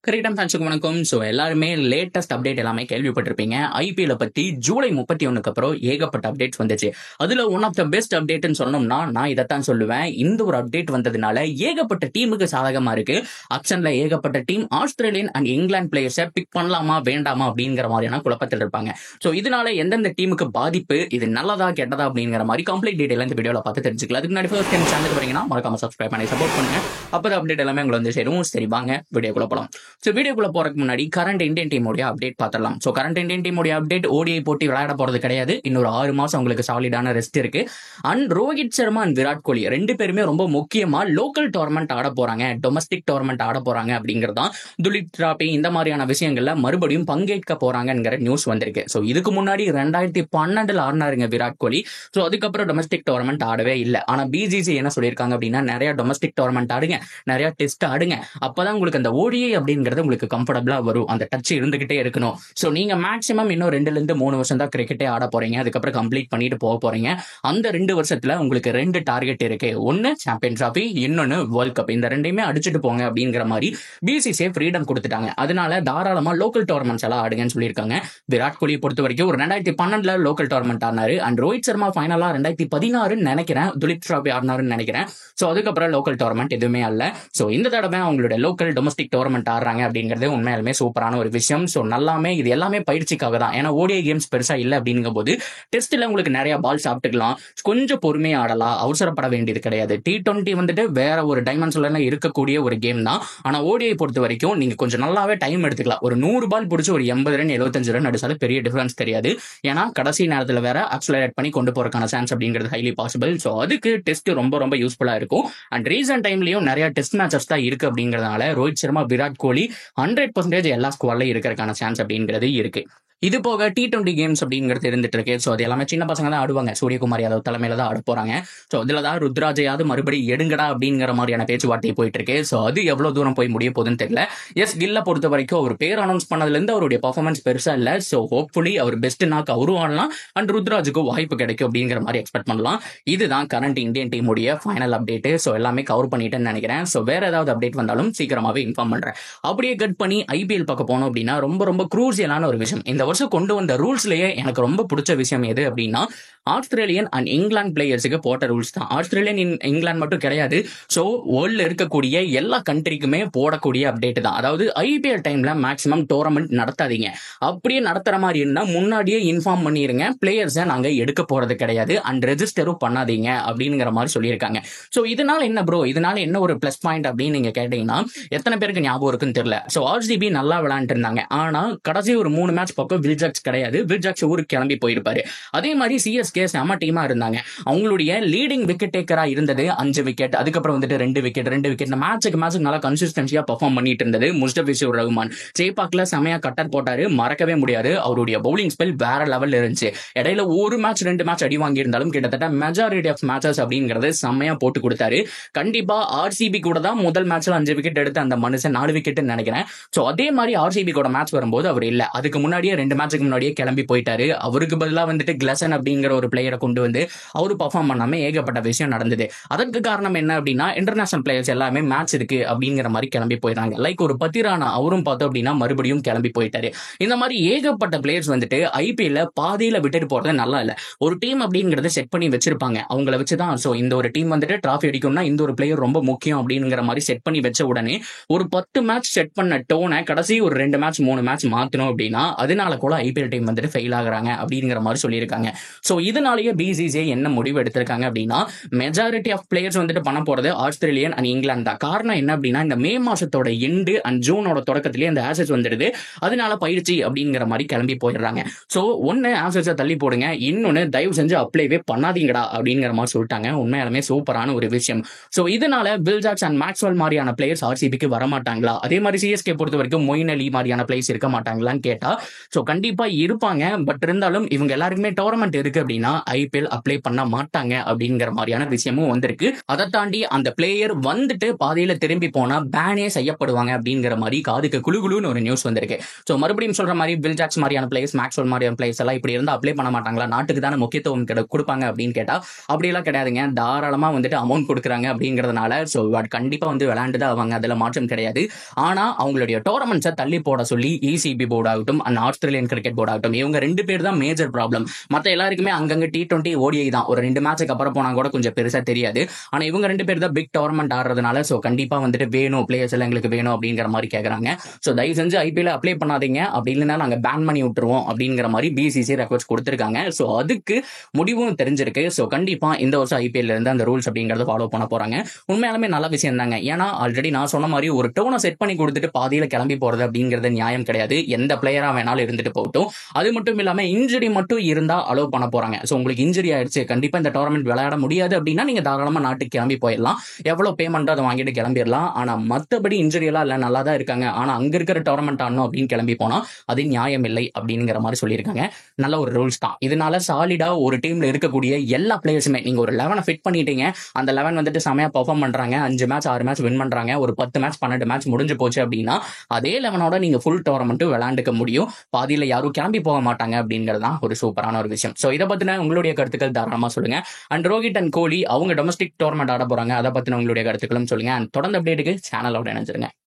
கிரீடம் ஃபேன்ஸுக்கு வணக்கம். ஸோ எல்லாருமே லேட்டஸ்ட் அப்டேட் எல்லாமே கேள்விப்பட்டிருப்பீங்க. ஐபிஎல் பற்றி ஜூலை 31 அப்புறம் ஏகப்பட்ட அப்டேட்ஸ் வந்துச்சு. அதில் ஒன் ஆஃப் த பெஸ்ட் அப்டேட்னு சொன்னோம்னா நான் இதைத்தான் சொல்லுவேன். இந்த ஒரு அப்டேட் வந்ததுனால ஏகப்பட்ட டீமுக்கு சாதகமாக இருக்கு. ஆப்ஷனில் ஏகப்பட்ட டீம் ஆஸ்திரேலியன் அண்ட் இங்கிலாந்து பிளேயர்ஸை பிக் பண்ணலாமா வேண்டாமா அப்படிங்கிற மாதிரியான குழப்பத்தில் இருப்பாங்க. ஸோ இதனால எந்தெந்த டீமுக்கு பாதிப்பு, இது நல்லதா கெட்டதா அப்படிங்கிற மாதிரி கம்ப்ளீட் டீடைல் இந்த வீடியோவில் பார்த்து தெரிஞ்சுக்கலாம். அதுக்கு முன்னாடி ஃபர்ஸ்ட் டைம் சேனலுக்கு வரீங்கன்னா மறக்காம சப்ஸ்கிரைப் பண்ணி சப்போர்ட் பண்ணுங்க. அப்போ அப்டேட் எல்லாமே உங்களை வந்து சேரும். சரி வாங்க வீடியோக்குள்ள போகலாம். ஸோ வீடியோக்குள்ள போறதுக்கு முன்னாடி கரண்ட் இந்தியன் டீமோடைய அப்டேட் பார்த்துடலாம். ஸோ கரண்ட் இந்தியன் டீமோடைய அப்டேட், ஓடிஐ போட்டி விளையாட போறது கிடையாது. இன்னொரு 6 மாசம் உங்களுக்கு சாலிடான ரெஸ்ட் இருக்கு. அண்ட் ரோஹித் சர்மா அண்ட் விராட் கோலி ரெண்டு பேருமே ரொம்ப முக்கியமா லோக்கல் டோர்னமெண்ட் ஆட போறாங்க, டொமஸ்டிக் டோர்னமெண்ட் ஆட போறாங்க அப்படிங்கறதான் துலிப் டிராபி இந்த மாதிரியான விஷயங்கள்ல மறுபடியும் பங்கேற்க போறாங்கிற நியூஸ் வந்திருக்கு. ஸோ இதுக்கு முன்னாடி 2012 ஆடினாருங்க விராட் கோலி. ஸோ அதுக்கப்புறம் டொமஸ்டிக் டோர்னமெண்ட் ஆடவே இல்லை. ஆனா பிஜிசி என்ன சொல்லியிருக்காங்க அப்படின்னா, நிறைய டொமஸ்டிக் டோர்னமெண்ட் ஆடுங்க, நிறைய டெஸ்ட் ஆடுங்க, அப்பதான் உங்களுக்கு அந்த ஓடிஐ அப்படிங்கிறது உங்களுக்கு கம்ஃபர்டபுளா வரும், அந்த டச் இருந்துகிட்டே இருக்கணும். ஸோ நீங்க மேக்ஸிமம் இன்னும் 2-3 வருஷம் தான் கிரிக்கெட்டே ஆட போறீங்க, அதுக்கப்புறம் கம்ப்ளீட் பண்ணிட்டு போக போறீங்க. அந்த 2 வருஷத்துல உங்களுக்கு 2 டார்கெட் இருக்கு. ஒன்னு சாம்பியன் டிராபி, இன்னொன்னு வேர்ல்ட் கப். இந்த ரெண்டையுமே அடிச்சுட்டு போங்க அப்படிங்கிற மாதிரி பிசிசிஐ ஃப்ரீடம் கொடுத்துட்டாங்க. அதனால தாராளமா லோக்கல் டோர்னமெண்ட்ஸ் எல்லாம் ஆடுங்கன்னு சொல்லியிருக்காங்க. விராட் கோலி பொறுத்த வரைக்கும் ஒரு 2012 லோக்கல் டோர்னமெண்ட் ஆடினாரு. அண்ட் ரோஹித் சர்மா ஃபைனலா 2016 நினைக்கிறேன் துலிப் டிராபி ஆடினாருன்னு நினைக்கிறேன். ஸோ அதுக்கப்புறம் லோக்கல் டோர்னமெண்ட் எதுவுமே அல்ல. ஸோ இந்த தடவை அவங்களோட லோக்கல் டொமஸ்டிக் டோர்னமெண்ட் ஆடுறாங்க அப்படிங்கிறது உண்மையாலுமே சூப்பரான ஒரு விஷயம். ஸோ நல்லாமே இது எல்லாமே பயிற்சிக்காக தான். ஏன்னா ஓடிஐ கேம்ஸ் பெருசா இல்லை அப்படிங்கும் போது டெஸ்ட்ல உங்களுக்கு நிறைய பால் சாப்பிட்டுக்கலாம், கொஞ்சம் பொறுமையா ஆடலாம், அவசரப்பட வேண்டியது கிடையாது. T20 வந்துட்டு வேற ஒரு டைமென்ஷன்ல இருக்கக்கூடிய ஒரு கேம் தான். ஆனா ஓடிஐ பொறுத்த வரைக்கும் நீங்க கொஞ்சம் நல்லாவே டைம் எடுத்துக்கலாம். ஒரு 100 பால் பிடிச்சி ஒரு 80 ரன் 75 ரன் அடிச்சாலும் பெரிய டிஃபரன்ஸ் தெரியாது. ஏன்னா கடைசி நேரத்தில் வேற அக்ஸலரேட் பண்ணி கொண்டு போறதுக்கான சான்ஸ் அப்படிங்கிறது ஹைலி பாசிபிள். ஸோ அதுக்கு டெஸ்ட் ரொம்ப ரொம்ப யூஸ்ஃபுல்லா இருக்கும். அண்ட் ரீசன்ட் டைம்லயும் நிறைய டெஸ்ட் மேட்சஸ் தான் இருக்கு அப்படிங்கிறதுனால ரோஹித் சர்மா விராட் கோலி 100% எல்லா ஸ்குவாட்லயும் இருக்கிறதுக்கான சான்ஸ் அப்படிங்கிறது இருக்கு. இது போக T20 கேம்ஸ் அப்படிங்கிறது இருந்துட்டு இருக்கு. ஸோ அது எல்லாமே சின்ன பசங்க தான் ஆடுவாங்க. சூரியகுமார் யாதவ் தலைமையில தான் ஆட போறாங்க. ஸோ இதுல தான் ருத்ராஜையாவது மறுபடியும் எடுங்கடா அப்படிங்கிற மாதிரியான பேச்சுவார்த்தை போயிட்டு இருக்கு. ஸோ அது எவ்வளவு தூரம் போய் முடிய போகுதுன்னு தெரியல. எஸ் கில்ல பொறுத்த வரைக்கும் அவர் பேர் அனௌன்ஸ் பண்ணதுல இருந்து அவருடைய பர்ஃபார்மன்ஸ் பெருசா இல்ல. ஸோ ஹோப்ஃபுல்லி அவர் பெஸ்ட் நாக் அவரும் ஆடலாம் அண்ட் ருத்ராஜுக்கு வாய்ப்பு கிடைக்கும் அப்படிங்கிற மாதிரி எக்ஸ்பெக்ட் பண்ணலாம். இதுதான் கரண்ட் இந்தியன் டீமுடைய ஃபைனல் அப்டேட். ஸோ எல்லாமே கவர் பண்ணிட்டேன்னு நினைக்கிறேன். ஸோ வேற ஏதாவது அப்டேட் வந்தாலும் சீக்கிரமாவே இன்ஃபார்ம் பண்றேன். அப்படியே கட் பண்ணி ஐபிஎல் பார்க்க போனோம் அப்படின்னா ரொம்ப ரொம்ப குரூசியலான ஒரு விஷயம். இந்த வருஷம் கொண்டு வந்த ரூல்ஸ்லயே எனக்கு ரொம்ப பிடிச்ச விஷயம் எது அப்படின்னா, ஆஸ்திரேலியன் அண்ட் இங்கிலாந்து பிளேயர்ஸுக்கு போட்ட ரூல்ஸ் தான். ஆஸ்திரேலியன் இங்கிலாந்து மட்டும் கிடையாது. ஸோ வேர்ல்ட்ல இருக்கக்கூடிய எல்லா கண்ட்ரிக்குமே போடக்கூடிய அப்டேட் தான். அதாவது ஐபிஎல் டைம்ல மேக்ஸிமம் டோர்னமெண்ட் நடத்தாதீங்க. அப்படியே நடத்துற மாதிரி இருந்தா முன்னாடியே இன்ஃபார்ம் பண்ணிருங்க, பிளேயர்ஸை நாங்க எடுக்க போறது கிடையாது அண்ட் ரெஜிஸ்டரும் பண்ணாதீங்க அப்படிங்கிற மாதிரி சொல்லியிருக்காங்க. ஸோ இதனால என்ன ப்ரோ, இதனால என்ன ஒரு பிளஸ் பாயிண்ட் அப்படின்னு நீங்க கேட்டீங்கன்னா, எத்தனை பேருக்கு ஞாபகம் இருக்குன்னு தெரியல. ஸோ ஆர்சிபி நல்லா விளையாண்டு இருந்தாங்க. ஆனா கடைசி ஒரு 3 மேட்ச் பக்கம் வில்ஜாக்ஸ் கிடையாது, வில்ஜாக்ஸ் ஊருக்கு கிளம்பி போயிருப்பாரு. அதே மாதிரி சிஎஸ்கே செம டீமா இருந்தாங்க. அவங்களுடைய லீடிங் விக்கெட் டேக்கரா இருந்தது 5 விக்கெட், அதுக்கப்புறம் வந்துட்டு 2 விக்கெட் மேட்சுக்கு நல்லா கன்சிஸ்டன்சியா பெர்ஃபார்ம் பண்ணிட்டு இருந்தது முஸ்தபிசூர் ரஹ்மான். சேப்பாக்ல செமையா கட்டர் போட்டாரு, மறக்கவே முடியாது. அவருடைய பவுலிங் ஸ்பெல் வேற லெவல்ல இருந்துச்சு. இடையில ஒரு மேட்ச் 2 மேட்ச் அடி வாங்கி இருந்தாலும் கிட்டத்தட்ட மெஜாரிட்டி ஆஃப் மேட்சஸ் அப்படிங்கறது செம்மையா போட்டு கொடுத்தாரு. கண்டிப்பா ஆர்சிபி கூட தான் முதல் மேட்ச்ல 5 விக்கெட் எடுத்து அந்த மனுஷன் 4 விக்கெட் நினைக்கிறேன். சோ அதே மாதிரி ஆர்சிபி கூட மேட்ச் வரும்போது அவர் இல்ல, அதுக்கு முன்னாடியே 2 மேட்சுக்கு முன்னாடியே கிளம்பி போயிட்டாரு. அவருக்கு பதிலா வந்துட்டு கிளசன் அப்படிங்கிற ஒரு பிளேயரை கொண்டு வந்து அவரு பர்ஃபார்ம் பண்ணாம ஏகப்பட்ட விஷயம் நடந்தது. அதற்கு காரணம் என்ன அப்படின்னா, இன்டர்நேஷனல் பிளேயர்ஸ் எல்லாமே மேட்ச் இருக்கு அப்படிங்கிற மாதிரி கிளம்பி போயிட்டாங்க. லைக் ஒரு பத்திரானா அவரும் பார்த்தோம் அப்படின்னா மறுபடியும் கிளம்பி போயிட்டாரு. இந்த மாதிரி ஏகப்பட்ட பிளேயர்ஸ் வந்துட்டு ஐபிஎல்ல பாதியில விட்டுட்டு போறது நல்லா இல்ல. ஒரு டீம் அப்படிங்கறத செட் பண்ணி வச்சிருப்பாங்க, அவங்கள வச்சுதான். சோ இந்த ஒரு டீம் வந்துட்டு டிராஃபி அடிக்கும்னா இந்த ஒரு பிளேயர் ரொம்ப முக்கியம் அப்படிங்கிற மாதிரி செட் பண்ணி வச்ச உடனே ஒரு 10 மேட்ச் செட் பண்ண டோனை கடைசி ஒரு 2 மேட்ச் 3 மேட்ச் மாத்தணும் அப்படின்னா அதனால கூட ஐபிஎல் டீம் வந்துட்டு ஃபெயில் ஆகுறாங்க அப்படிங்கிற மாதிரி சொல்லியிருக்காங்க. ஸோ இதனாலேயே பிசிசிஐ என்ன முடிவு எடுத்திருக்காங்க அப்படின்னா, மெஜாரிட்டி ஆஃப் பிளேயர்ஸ் வந்துட்டு பண்ண போறது ஆஸ்திரேலியன் அண்ட் இங்கிலாந்து தான். காரணம் என்ன அப்படின்னா, இந்த மே மாசத்தோட எண்டு அண்ட் ஜூனோட தொடக்கத்திலேயே அந்த ஆசஸ் வந்துடுது. அதனால பயிற்சி அப்படிங்கிற மாதிரி கிளம்பி போயிடுறாங்க. ஸோ ஒன்னு ஆசஸை தள்ளி போடுங்க, இன்னொன்னு தயவு செஞ்சு அப்ளைவே பண்ணாதீங்கடா அப்படிங்கிற மாதிரி சொல்லிட்டாங்க. உண்மையாலுமே சூப்பரான ஒரு விஷயம். ஸோ இதனால வில்ஜாக்ஸ் அண்ட் மேக்ஸ்வெல் மாதிரியான பிளேயர்ஸ் ஆர்சிபிக்கு வரமாட்டாங்களா? அதே மாதிரி சிஎஸ்கே பொறுத்த வரைக்கும் மொயின் அலி மாதிரியான பிளேயர்ஸ் இருக்க மாட்டாங்களான்னு கேட்டா, ஸோ கண்டிப்பா இருப்பாங்க. பட் இருந்தாலும் இவங்க எல்லாருக்குமே டோர்னமெண்ட் இருக்கு அப்படின்னா ஐபிஎல் அப்ளை பண்ண மாட்டாங்க அப்படிங்கிற மாதிரியான விஷயமும் வந்திருக்கு. அதை தாண்டி அந்த பிளேயர் வந்துட்டு பாதையில திரும்பி போனா பேனே செய்யப்படுவாங்க அப்படிங்கிற மாதிரி காதுக்கு குழுகுலுன்னு ஒரு நியூஸ் வந்திருக்கு. ஸோ மறுபடியும் சொல்ற மாதிரி பில் ஜாக்ஸ் மாதிரியான பிளேயர்ஸ், மேக்ஸ்வெல் மாதிரியான பிளேயர்ஸ் எல்லாம் இப்படி இருந்தா அப்ளை பண்ண மாட்டாங்களா, நாட்டுக்கு தானே முக்கியத்துவம் கொடுப்பாங்க அப்படின்னு கேட்டா அப்படியெல்லாம் கிடையாதுங்க. தாராளமா வந்துட்டு அமௌண்ட் கொடுக்குறாங்க அப்படிங்கிறதுனால ஸோ கண்டிப்பா வந்து விளையாண்டு தான் அவங்க, அதுல மாற்றம் கிடையாது. ஆனா அவங்களுடைய டோர்னமெண்ட்ஸை தள்ளி போட சொல்லி இசிபி போர்டு ஆகட்டும், அந்த ஆஸ்திரேலியன் கிரிக்கெட் போர்டு ஆகட்டும், இவங்க 2 பேர் தான் மேஜர் ப்ராப்ளம். மற்ற எல்லாருக்குமே அங்கங்க T20 ஓடிஐ தான், ஒரு 2 மேட்சுக்கு அப்புறம் போனா கூட கொஞ்சம் பெருசா தெரியாது. ஆனா இவங்க 2 பேர் தான் பிக் டோர்னமெண்ட் ஆடுறதுனால ஸோ கண்டிப்பா வந்துட்டு வேணும், பிளேயர்ஸ் எல்லாம் எங்களுக்கு வேணும் அப்படிங்கிற மாதிரி கேட்கறாங்க. ஸோ தயவு செஞ்சு ஐபிஎல் அப்ளை பண்ணாதீங்க, அப்படி இல்லைன்னா நாங்க பேன் பண்ணி விட்டுருவோம் அப்படிங்கிற மாதிரி பிசிசி ரெக்வஸ்ட் கொடுத்திருக்காங்க. ஸோ அதுக்கு முடிவும் தெரிஞ்சிருக்கு. ஸோ கண்டிப்பா இந்த வருஷம் ஐபிஎல் இருந்து அந்த ரூல்ஸ் அப்படிங்கறத ஃபாலோ பண்ண போறாங்க. உண்மையாலுமே நல்ல விஷயம் தாங்க. ஏன்னா ஆல்ரெடி நான் சொன்ன மாதிரி ஒரு டோனை செட் பண்ணி கொடுத்துட்டு பாதியில கிளம்பி போறது அப்படிங்கிறது நியாயம் கிடையாது. எந்த பிளேயரா வேணாலும் இருந்துட்டு போகட்டும். அது மட்டும் இல்லாம இன்ஜுரி மட்டும் இருந்தா அலோவ் பண்ண போறாங்க. ஸோ உங்களுக்கு இன்ஜுரி ஆயிடுச்சு, கண்டிப்பா இந்த டோர்னமெண்ட் விளையாட முடியாது அப்படின்னா நீங்க தாராளமா நாட்டுக்கு கிளம்பி போயிடலாம். எவ்வளவு பேமெண்ட் அதை வாங்கிட்டு கிளம்பிடலாம். ஆனா மத்தபடி இன்ஜுரி எல்லாம் இல்ல, நல்லா தான் இருக்காங்க, ஆனா அங்க இருக்கிற டோர்னமெண்ட் ஆடணும் அப்படின்னு கிளம்பி போனா அது நியாயம் இல்லை அப்படிங்கிற மாதிரி சொல்லியிருக்காங்க. நல்ல ஒரு ரூல்ஸ் தான். இதனால சாலிடா ஒரு டீம்ல இருக்கக்கூடிய எல்லா பிளேயர்ஸுமே, நீங்க ஒரு 11 ஃபிட் பண்ணிட்டீங்க, அந்த 11 வந்துட்டு செமையா பெர்ஃபார்ம் பண்றாங்க, 5 மேட்ச் 6 மேட்ச் வின் பண்றாங்க, ஒரு 10 மேட்ச் 12 மேட்ச் முடிஞ்சு போச்சு அப்படின்னா அதே 11ஓட நீங்க ஃபுல் டோர்னமெண்ட் விளையாண்டுக்க முடியும். பாதியில யாரும் கிளம்பி போக மாட்டாங்க அப்படிங்கிறது தான் ஒரு சூப்பரான ஒரு விஷயம். ஸோ இதை பத்தின உங்களுடைய கருத்துக்கள் தாராளமா சொல்லுங்க. அண்ட் ரோஹித் அண்ட் கோலி அவங்க டொமஸ்டிக் டோர்னமெண்ட் ஆட போறாங்க, அதை பத்தின உங்களுடைய கருத்துக்களும் சொல்லுங்க. அண்ட் தொடர்ந்து அப்டேட்டுக்கு சேனலோட இணைஞ்சிருங்க.